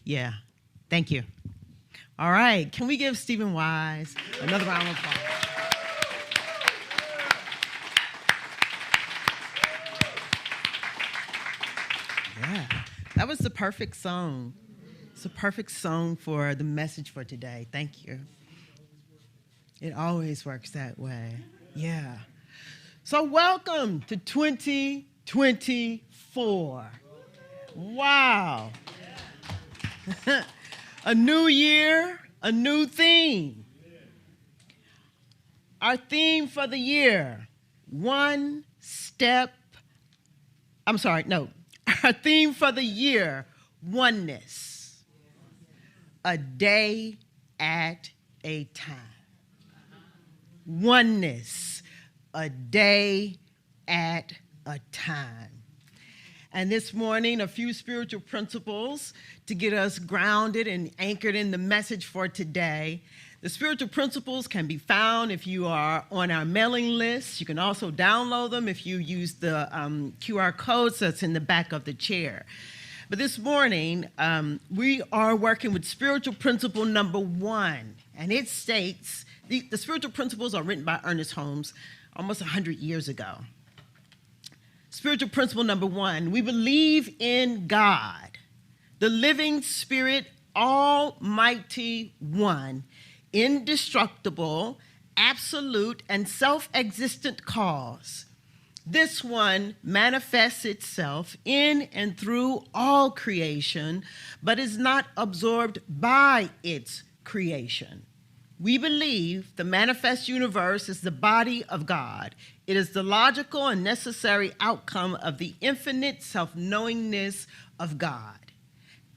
Yeah, thank you. All right, can we give Stephen Wise another round of applause? Yeah, that was the perfect song. It's a perfect song for the message for today. Thank you. It always works that way. Yeah. So welcome to 2024. Wow. A new year, a new theme. Our theme for the year, our theme for the year, oneness. A day at a time. Oneness, a day at a time. And this morning, a few spiritual principles to get us grounded and anchored in the message for today. The spiritual principles can be found if you are on our mailing list. You can also download them if you use the QR codes that's in the back of the chair. But this morning, we are working with spiritual principle number 1, and it states, the spiritual principles are written by Ernest Holmes almost 100 years ago. Spiritual principle number 1, we believe in God, the living spirit, almighty one, indestructible, absolute, and self-existent cause. This one manifests itself in and through all creation, but is not absorbed by its creation. We believe the manifest universe is the body of God. It is the logical and necessary outcome of the infinite self-knowingness of God.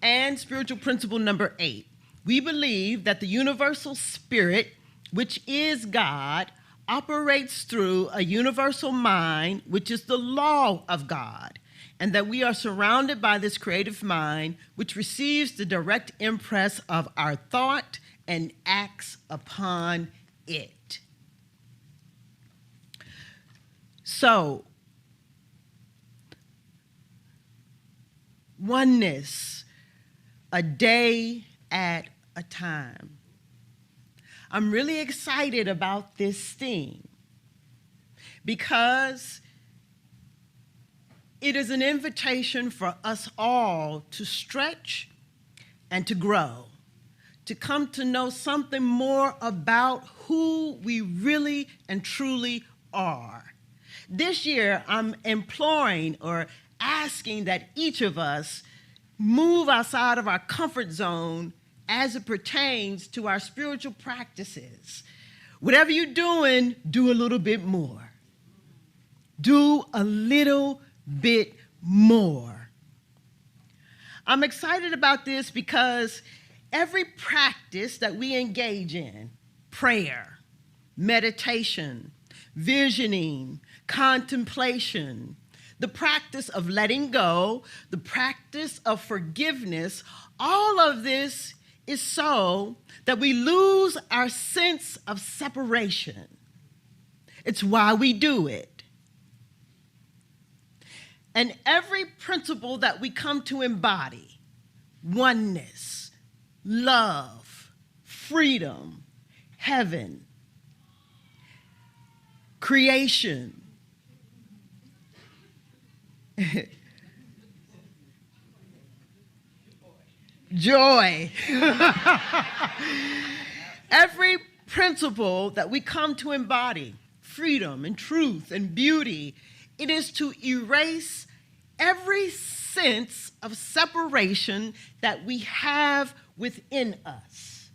And spiritual principle number 8, we believe that the universal spirit, which is God, operates through a universal mind, which is the law of God, and that we are surrounded by this creative mind, which receives the direct impress of our thought and acts upon it. So, oneness, a day at a time. I'm really excited about this theme because it is an invitation for us all to stretch and to grow, to come to know something more about who we really and truly are. This year, I'm imploring or asking that each of us move outside of our comfort zone as it pertains to our spiritual practices. Whatever you're doing, do a little bit more. Do a little bit more. I'm excited about this because every practice that we engage in, prayer, meditation, visioning, contemplation, the practice of letting go, the practice of forgiveness, all of this is so that we lose our sense of separation. It's why we do it. And every principle that we come to embody, oneness, love, freedom, heaven, creation, joy. Every principle that we come to embody, freedom and truth and beauty, it is to erase every sense of separation that we have within us.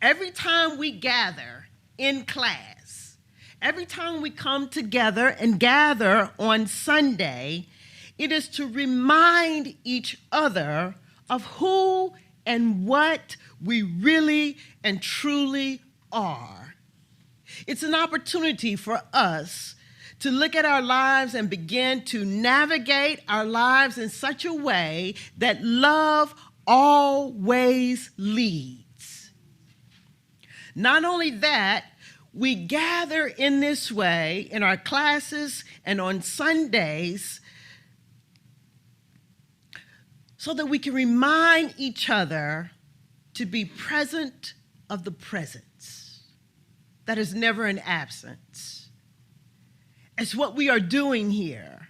Every time we gather in class, every time we come together and gather on Sunday, it is to remind each other of who and what we really and truly are. It's an opportunity for us to look at our lives and begin to navigate our lives in such a way that love always leads. Not only that, we gather in this way in our classes and on Sundays so that we can remind each other to be present of the presence that is never an absence. It's what we are doing here.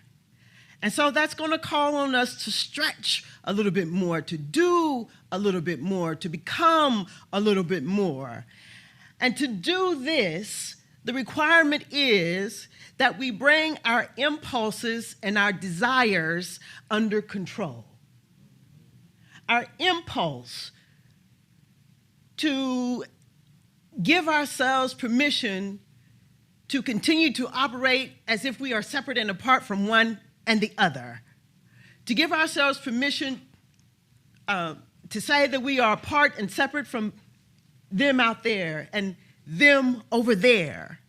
And so that's going to call on us to stretch a little bit more, to do a little bit more, to become a little bit more. And to do this, the requirement is that we bring our impulses and our desires under control. Our impulse to give ourselves permission to continue to operate as if we are separate and apart from one and the other. To give ourselves permission to say that we are apart and separate from them out there and them over there.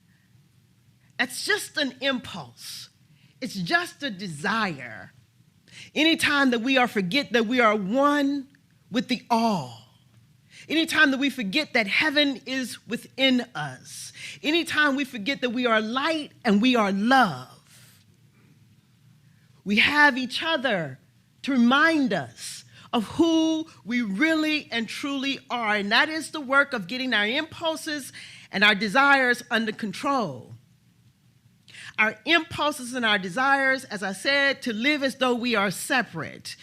That's just an impulse. It's just a desire. Anytime that we forget that we are one with the all. Anytime that we forget that heaven is within us. Anytime we forget that we are light and we are love. We have each other to remind us of who we really and truly are. And that is the work of getting our impulses and our desires under control. Our impulses and our desires, as I said, to live as though we are separate.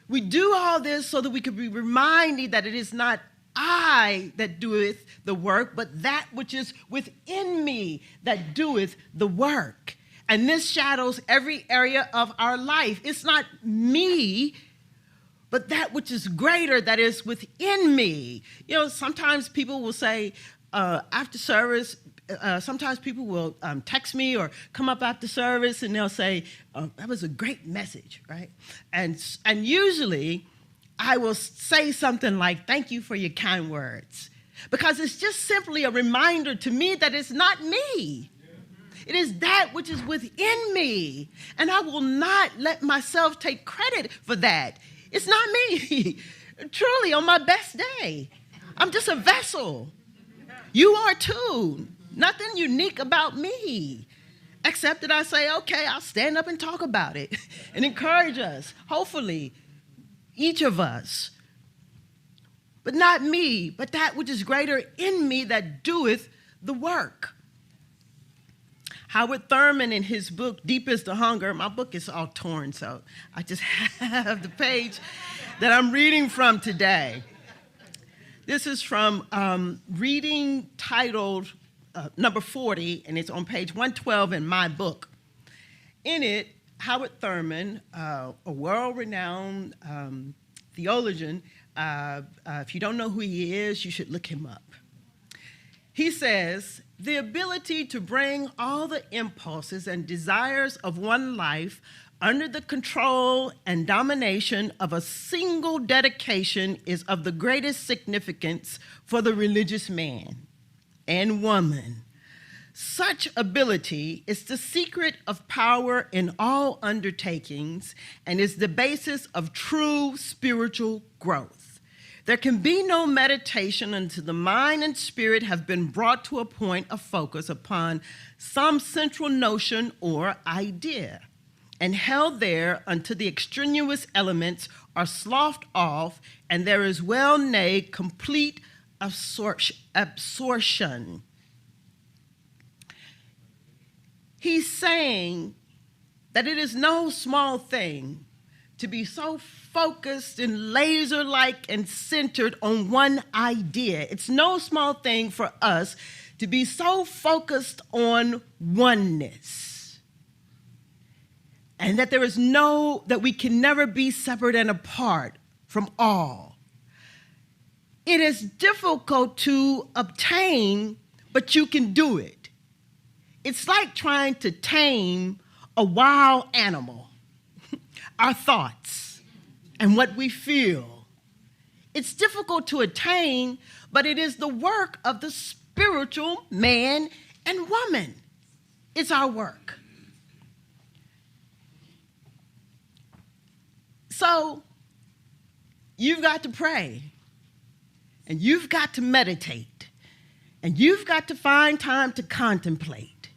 We do all this so that we can be reminded that it is not I that doeth the work, but that which is within me that doeth the work. And this shadows every area of our life. It's not me, but that which is greater that is within me. You know, sometimes people will say after service, sometimes people will text me or come up after service and they'll say, that was a great message, right? And usually I will say something like, thank you for your kind words. Because it's just simply a reminder to me that it's not me. It is that which is within me. And I will not let myself take credit for that. It's not me. Truly, on my best day, I'm just a vessel. You are too. Nothing unique about me, except that I say, okay, I'll stand up and talk about it and encourage us, hopefully, each of us. But not me, but that which is greater in me that doeth the work. Howard Thurman, in his book, Deep is the Hunger, my book is all torn, so I just have the page that I'm reading from today. This is from reading titled number 40, and it's on page 112 in my book. In it, Howard Thurman, a world-renowned theologian, if you don't know who he is, you should look him up. He says, the ability to bring all the impulses and desires of one life under the control and domination of a single dedication is of the greatest significance for the religious man and woman. Such ability is the secret of power in all undertakings and is the basis of true spiritual growth. There can be no meditation until the mind and spirit have been brought to a point of focus upon some central notion or idea, and held there until the extraneous elements are sloughed off and there is well-nigh complete absorption. He's saying that it is no small thing to be so focused and laser-like and centered on one idea. It's no small thing for us to be so focused on oneness. And that that we can never be separate and apart from all. It is difficult to obtain, but you can do it. It's like trying to tame a wild animal. Our thoughts and what we feel. It's difficult to attain, but it is the work of the spiritual man and woman. It's our work. So you've got to pray, and you've got to meditate, and you've got to find time to contemplate.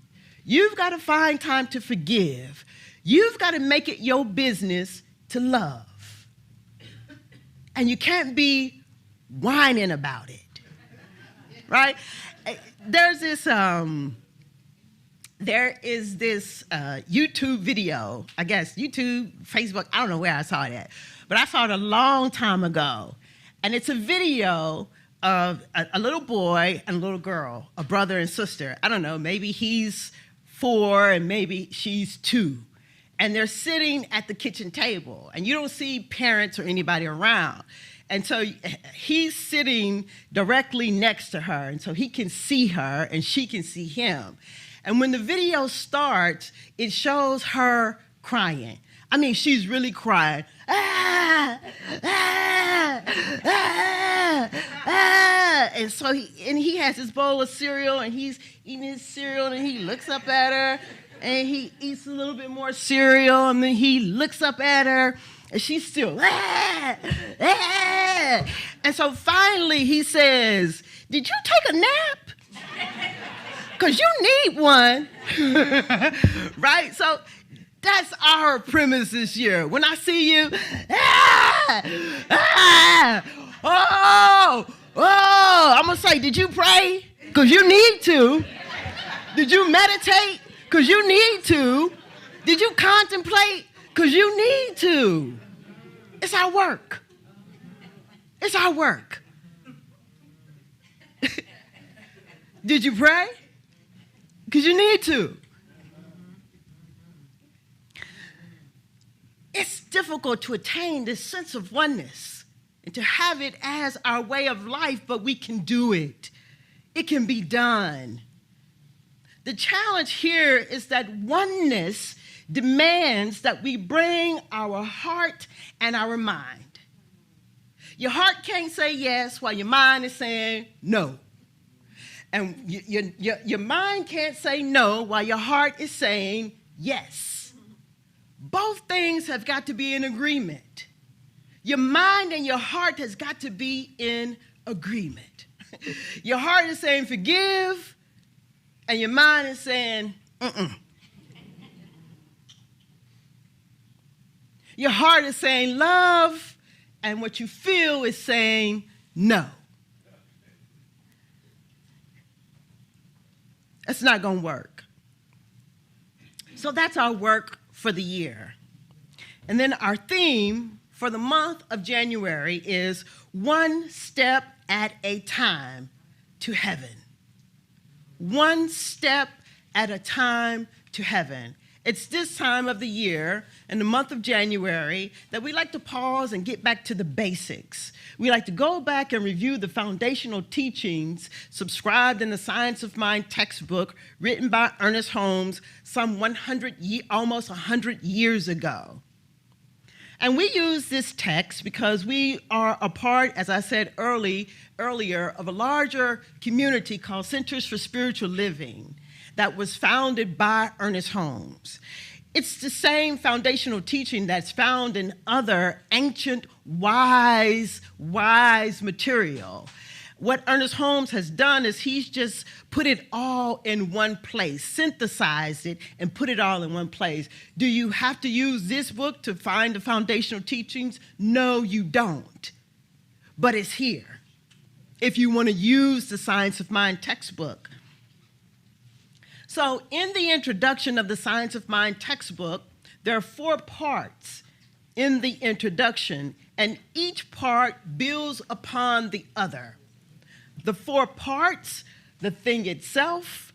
You've got to find time to forgive. You've got to make it your business to love. And you can't be whining about it, right? There is this YouTube video, I guess, YouTube, Facebook, I don't know where I saw it at, but I saw it a long time ago. And it's a video of a little boy and a little girl, a brother and sister. I don't know, maybe he's 4 and maybe she's 2. And they're sitting at the kitchen table, and you don't see parents or anybody around. And so he's sitting directly next to her, and so he can see her and she can see him. And when the video starts, it shows her crying. I mean, she's really crying. Ah, ah, ah, ah. And so he has his bowl of cereal, and he's eating his cereal, and he looks up at her, and he eats a little bit more cereal, and then he looks up at her, and she's still, ah, ah. And so finally he says, "Did you take a nap? Because you need one." Right? So that's our premise this year. When I see you, I'm going to say, did you pray? Because you need to. Did you meditate? Because you need to. Did you contemplate? Because you need to. It's our work. It's our work. Did you pray? Because you need to. It's difficult to attain this sense of oneness and to have it as our way of life, but we can do it. It can be done. The challenge here is that oneness demands that we bring our heart and our mind. Your heart can't say yes while your mind is saying no. And your mind can't say no while your heart is saying yes. Both things have got to be in agreement. Your mind and your heart has got to be in agreement. Your heart is saying forgive, and your mind is saying Your heart is saying love, and what you feel is saying no. It's not going to work. So that's our work for the year. And then our theme for the month of January is one step at a time to heaven. One step at a time to heaven. It's this time of the year, in the month of January, that we like to pause and get back to the basics. We like to go back and review the foundational teachings subscribed in the Science of Mind textbook written by Ernest Holmes some almost 100 years ago. And we use this text because we are a part, as I said earlier, of a larger community called Centers for Spiritual Living that was founded by Ernest Holmes. It's the same foundational teaching that's found in other ancient, wise material. What Ernest Holmes has done is he's just put it all in one place, synthesized it, and put it all in one place. Do you have to use this book to find the foundational teachings? No, you don't. But it's here if you want to use the Science of Mind textbook. So in the introduction of the Science of Mind textbook, there are 4 parts in the introduction, and each part builds upon the other. The 4 parts: the thing itself,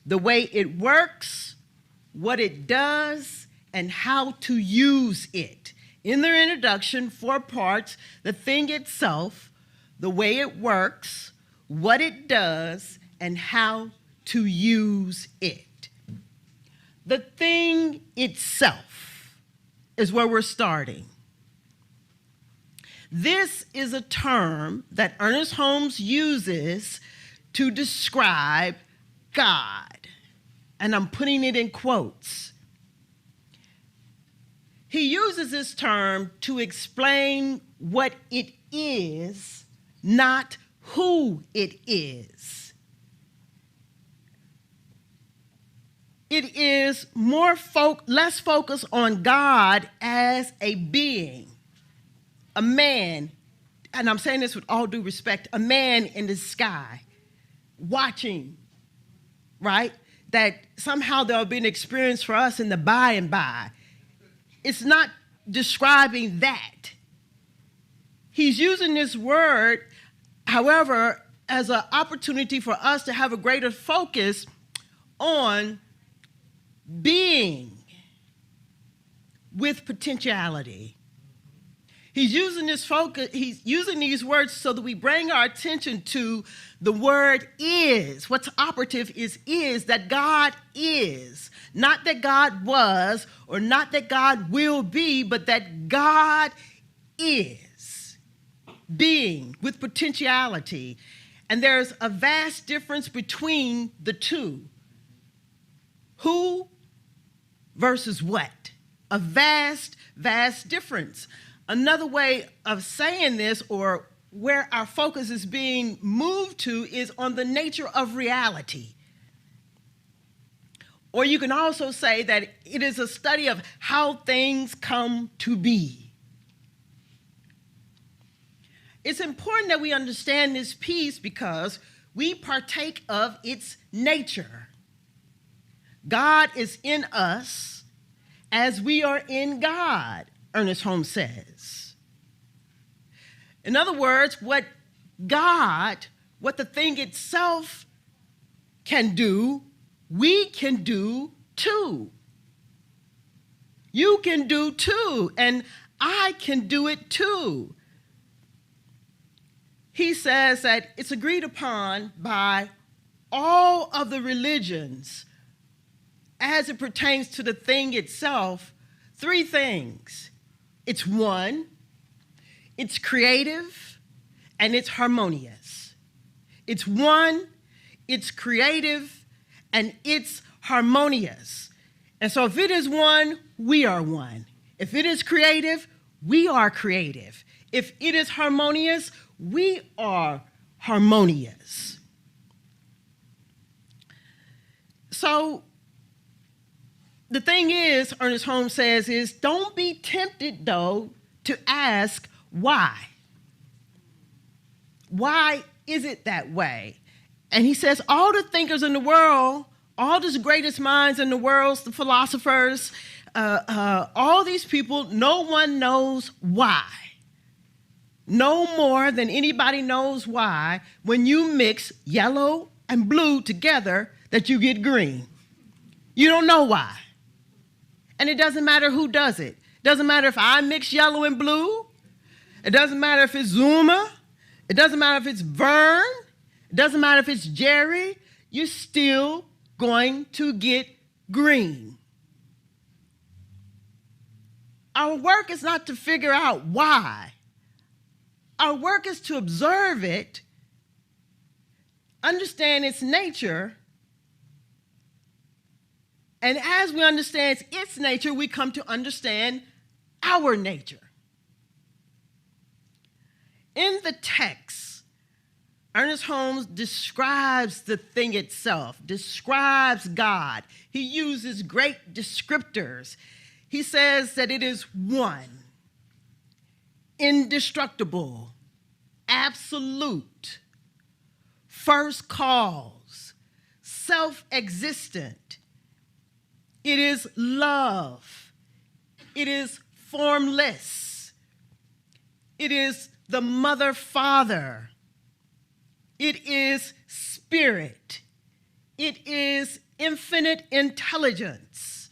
the way it works, what it does, and how to use it. In their introduction, 4 parts: the thing itself, the way it works, what it does, and how to use it. The thing itself is where we're starting. This is a term that Ernest Holmes uses to describe God, and I'm putting it in quotes. He uses this term to explain what it is, not who it is. It is less focused on God as a being, a man, and I'm saying this with all due respect, a man in the sky watching, right? That somehow there'll be an experience for us in the by and by. It's not describing that. He's using this word, however, as an opportunity for us to have a greater focus on being with potentiality. He's using these words so that we bring our attention to the word is. What's operative is that God is. Not that God was or not that God will be, but that God is. Being with potentiality. And there's a vast difference between the two. Who versus what? A vast, vast difference. Another way of saying this, or where our focus is being moved to, is on the nature of reality. Or you can also say that it is a study of how things come to be. It's important that we understand this piece because we partake of its nature. God is in us as we are in God, Ernest Holmes says. In other words, what the thing itself can do, we can do too. You can do too, and I can do it too. He says that it's agreed upon by all of the religions as it pertains to the thing itself, three things. It's one, it's creative, and it's harmonious. It's one, it's creative, and it's harmonious. And so if it is one, we are one. If it is creative, we are creative. If it is harmonious, we are harmonious. So the thing is, Ernest Holmes says, is don't be tempted, though, to ask why. Why is it that way? And he says all the thinkers in the world, all the greatest minds in the world, the philosophers, all these people, no one knows why. No more than anybody knows why when you mix yellow and blue together that you get green. You don't know why. And it doesn't matter who does it. It doesn't matter if I mix yellow and blue. It doesn't matter if it's Zuma. It doesn't matter if it's Vern. It doesn't matter if it's Jerry. You're still going to get green. Our work is not to figure out why. Our work is to observe it, understand its nature, and as we understand its nature, we come to understand our nature. In the text, Ernest Holmes describes the thing itself, describes God. He uses great descriptors. He says that it is one, indestructible, absolute, first cause, self-existent. It is love. It is formless. It is the mother, father. It is spirit. It is infinite intelligence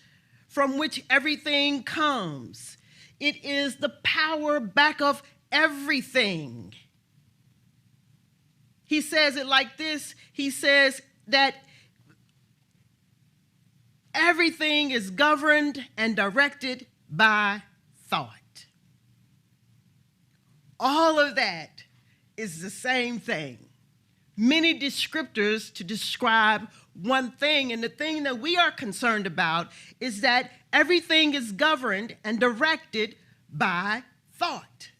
from which everything comes. It is the power back of everything. He says it like this. He says that everything is governed and directed by thought. All of that is the same thing. Many descriptors to describe one thing, and the thing that we are concerned about is that everything is governed and directed by thought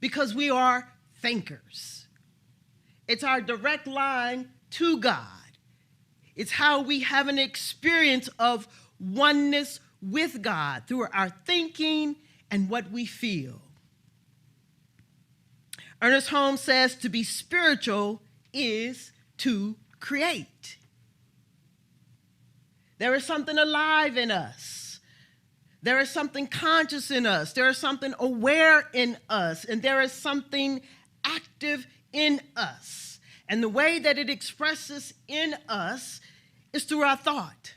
because we are thinkers. It's our direct line to God. It's how we have an experience of oneness with God through our thinking and what we feel. Ernest Holmes says to be spiritual is to create. There is something alive in us. There is something conscious in us. There is something aware in us. And there is something active in us. And the way that it expresses in us is through our thought.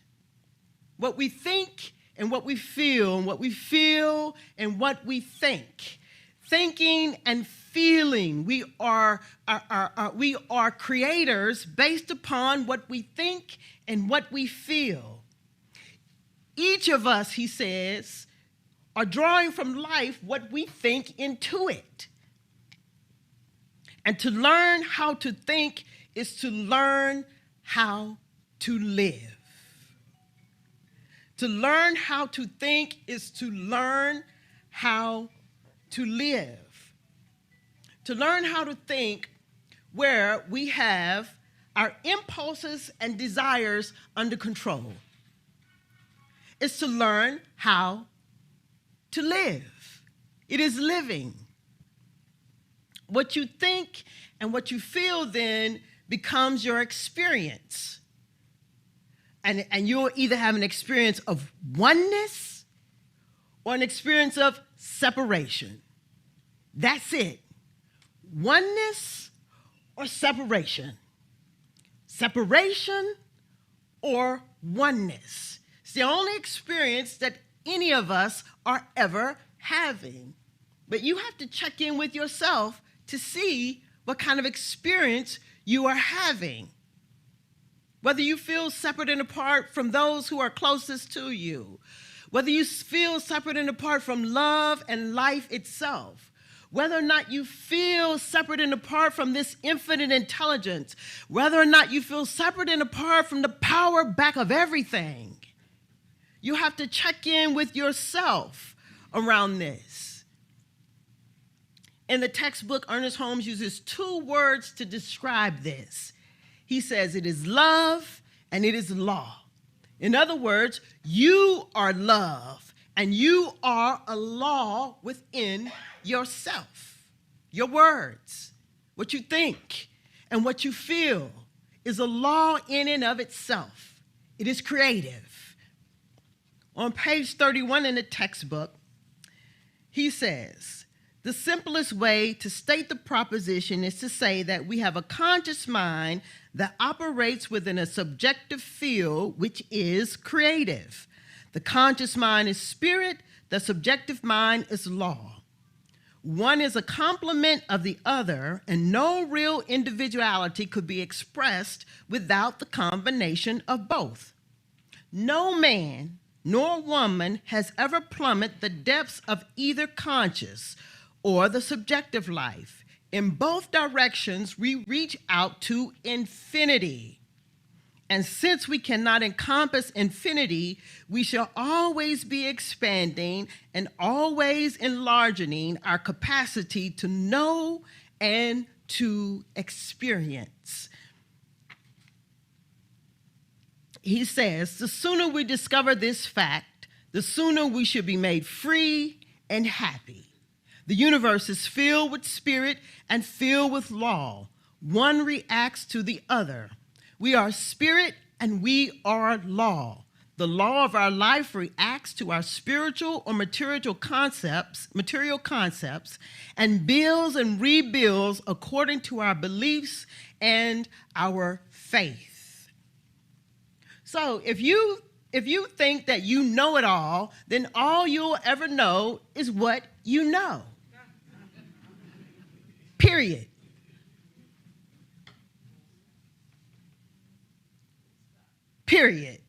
What we think and what we feel, and what we feel and what we think. Thinking and feeling. We are creators based upon what we think and what we feel. Each of us, he says, are drawing from life what we think into it. And to learn how to think is to learn how to live. To learn how to think is to learn how to live. To learn how to think where we have our impulses and desires under control. It's to learn how to live. It is living. What you think and what you feel then becomes your experience. And you'll either have an experience of oneness or an experience of separation. That's it. Oneness or separation. Separation or oneness. It's the only experience that any of us are ever having. But you have to check in with yourself to see what kind of experience you are having. Whether you feel separate and apart from those who are closest to you. Whether you feel separate and apart from love and life itself. Whether or not you feel separate and apart from this infinite intelligence. Whether or not you feel separate and apart from the power back of everything. You have to check in with yourself around this. In the textbook, Ernest Holmes uses 2 words to describe this. He says it is love and it is law. In other words, you are love and you are a law within yourself. Your words, what you think and what you feel is a law in and of itself. It is creative. On page 31 in the textbook, he says, the simplest way to state the proposition is to say that we have a conscious mind that operates within a subjective field which is creative. The conscious mind is spirit, the subjective mind is law. One is a complement of the other, and no real individuality could be expressed without the combination of both. No man nor woman has ever plummeted the depths of either conscious or the subjective life. In both directions, we reach out to infinity. And since we cannot encompass infinity, we shall always be expanding and always enlarging our capacity to know and to experience. He says, the sooner we discover this fact, the sooner we should be made free and happy. The universe is filled with spirit and filled with law. One reacts to the other. We are spirit and we are law. The law of our life reacts to our spiritual or material concepts, and builds and rebuilds according to our beliefs and our faith. So if you think that you know it all, then all you'll ever know is what you know. Period. Period.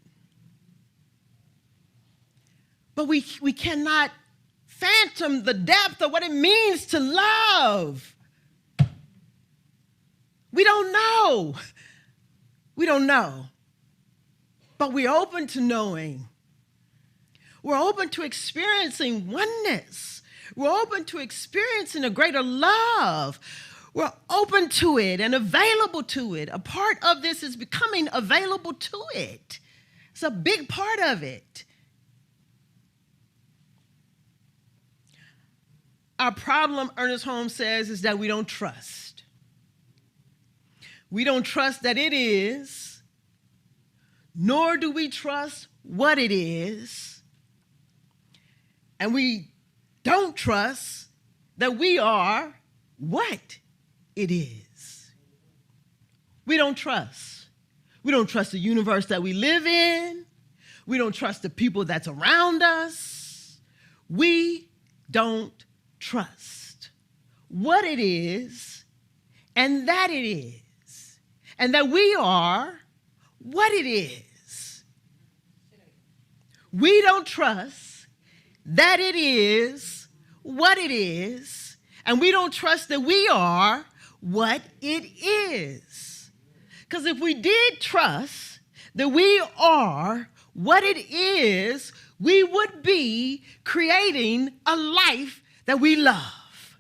But we cannot fathom the depth of what it means to love. We don't know. We don't know. But we're open to knowing. We're open to experiencing oneness. We're open to experiencing a greater love. We're open to it and available to it. A part of this is becoming available to it. It's a big part of it. Our problem, Ernest Holmes says, is that we don't trust. We don't trust that it is, nor do we trust what it is. And we don't trust that we are what it is. We don't trust. We don't trust the universe that we live in. We don't trust the people that's around us. We don't trust what it is and that it is, and that we are what it is. We don't trust that it is what it is, and we don't trust that we are what it is. Because if we did trust that we are what it is, we would be creating a life that we love.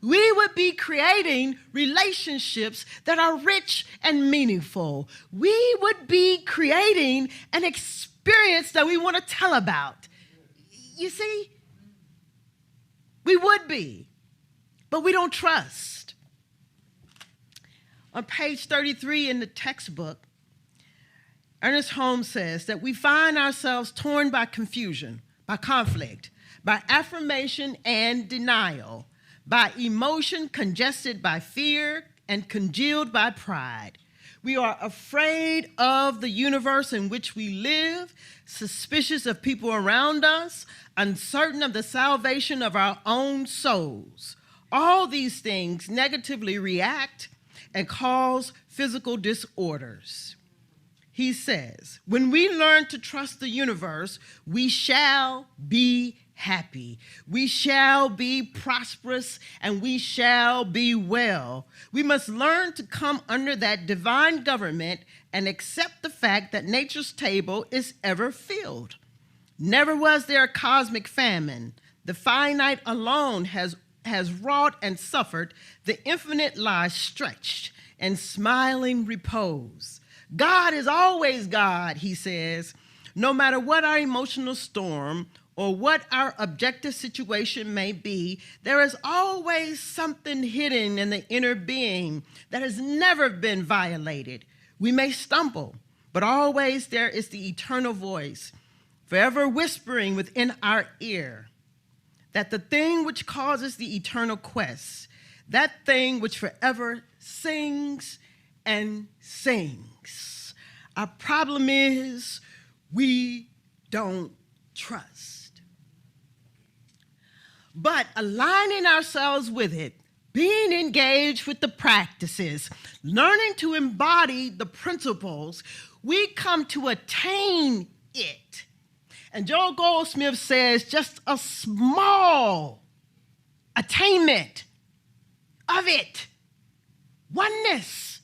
We would be creating relationships that are rich and meaningful. We would be creating an experience that we want to tell about. You see? We would be, but we don't trust. On page 33 in the textbook, Ernest Holmes says that we find ourselves torn by confusion, by conflict, by affirmation and denial, by emotion congested by fear and congealed by pride. We are afraid of the universe in which we live, suspicious of people around us, uncertain of the salvation of our own souls. All these things negatively react and cause physical disorders. He says, when we learn to trust the universe, we shall be happy. We shall be prosperous, and we shall be well. We must learn to come under that divine government and accept the fact that nature's table is ever filled. Never was there a cosmic famine. The finite alone has wrought and suffered. The infinite lies stretched in smiling repose. God is always God, he says. No matter what our emotional storm or what our objective situation may be, there is always something hidden in the inner being that has never been violated. We may stumble, but always there is the eternal voice, forever whispering within our ear, that the thing which causes the eternal quest, that thing which forever sings and sings. Our problem is we don't trust. But aligning ourselves with it, being engaged with the practices, learning to embody the principles, we come to attain it. And Joel Goldsmith says just a small attainment of it, oneness,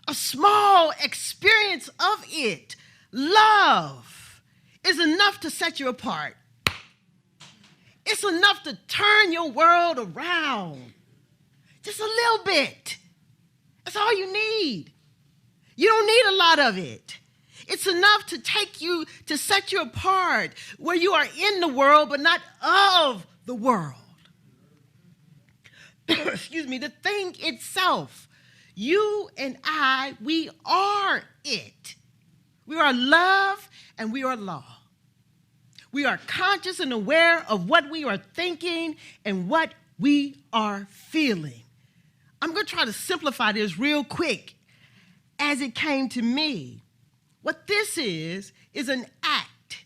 a small experience of it, love, is enough to set you apart. It's enough to turn your world around. Just a little bit. That's all you need. You don't need a lot of it. It's enough to take you, to set you apart, where you are in the world, but not of the world. Excuse me, the thing itself. You and I, we are it. We are love and we are law. We are conscious and aware of what we are thinking and what we are feeling. I'm going to try to simplify this real quick as it came to me. What this is an act.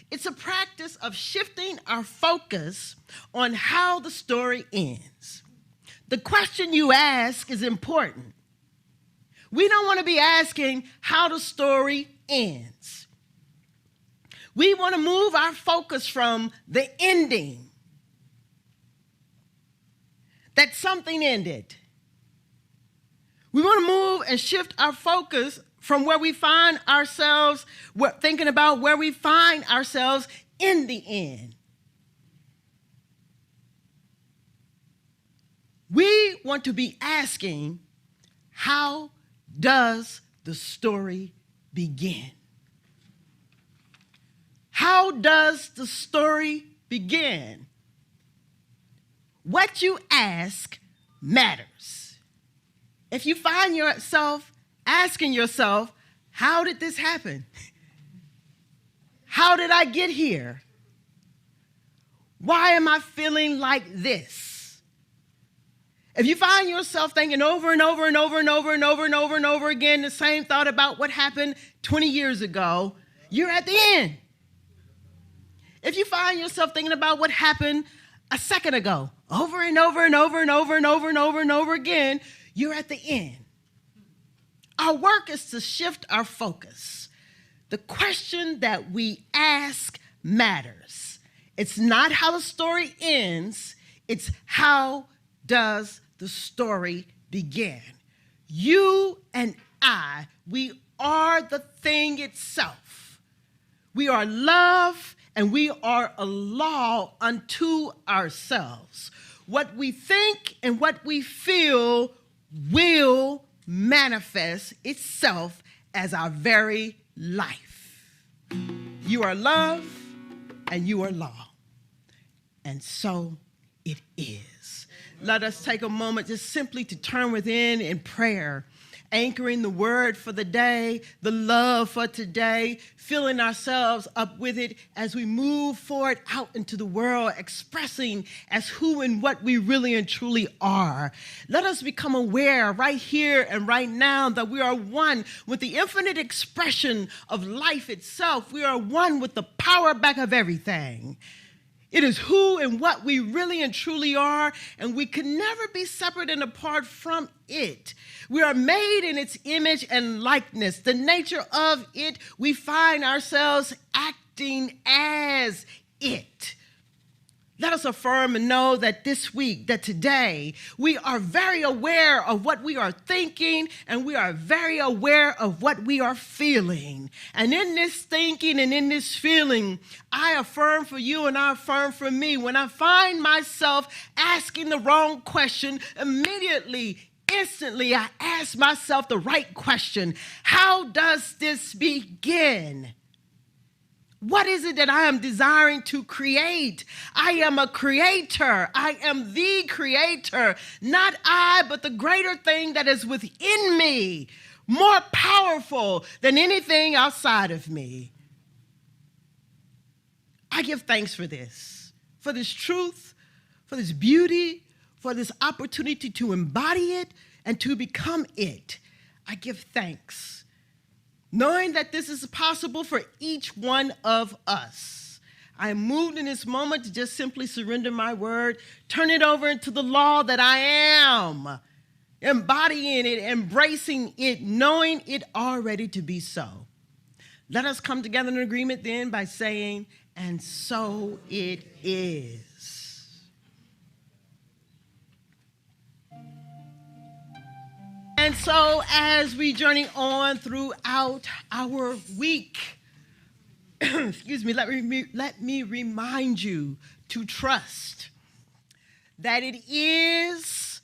It's a practice of shifting our focus on how the story ends. The question you ask is important. We don't want to be asking how the story ends. We want to move our focus from the ending, that something ended. We want to move and shift our focus from where we find ourselves, thinking about where we find ourselves in the end. We want to be asking, how does the story begin? How does the story begin? What you ask matters. If you find yourself asking yourself, how did this happen? How did I get here? Why am I feeling like this? If you find yourself thinking over and over and over and over and over and over and over again the same thought about what happened 20 years ago, you're at the end. If you find yourself thinking about what happened a second ago, over and over and over and over and over and over and over again, you're at the end. Our work is to shift our focus. The question that we ask matters. It's not how the story ends, it's how does the story begin. You and I, we are the thing itself. We are love and we are a law unto ourselves. What we think and what we feel will manifest itself as our very life. You are love and you are law. And so it is. Let us take a moment just simply to turn within in prayer, anchoring the word for the day, the love for today, filling ourselves up with it as we move forward out into the world, expressing as who and what we really and truly are. Let us become aware right here and right now that we are one with the infinite expression of life itself. We are one with the power back of everything. It is who and what we really and truly are, and we can never be separate and apart from it. We are made in its image and likeness. The nature of it, we find ourselves acting as it. Let us affirm and know that this week, that today, we are very aware of what we are thinking and we are very aware of what we are feeling. And in this thinking and in this feeling, I affirm for you and I affirm for me. When I find myself asking the wrong question, instantly, I ask myself the right question. How does this begin? What is it that I am desiring to create? I am a creator. I am the creator. Not I, but the greater thing that is within me, more powerful than anything outside of me. I give thanks for this truth, for this beauty, for this opportunity to embody it and to become it. I give thanks, knowing that this is possible for each one of us. I am moved in this moment to just simply surrender my word, turn it over into the law that I am, embodying it, embracing it, knowing it already to be so. Let us come together in agreement then by saying, and so it is. And so as we journey on throughout our week, excuse me, let me remind you to trust that it is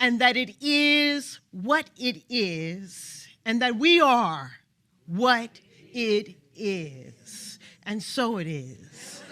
and that it is what it is and that we are what it is. And so it is.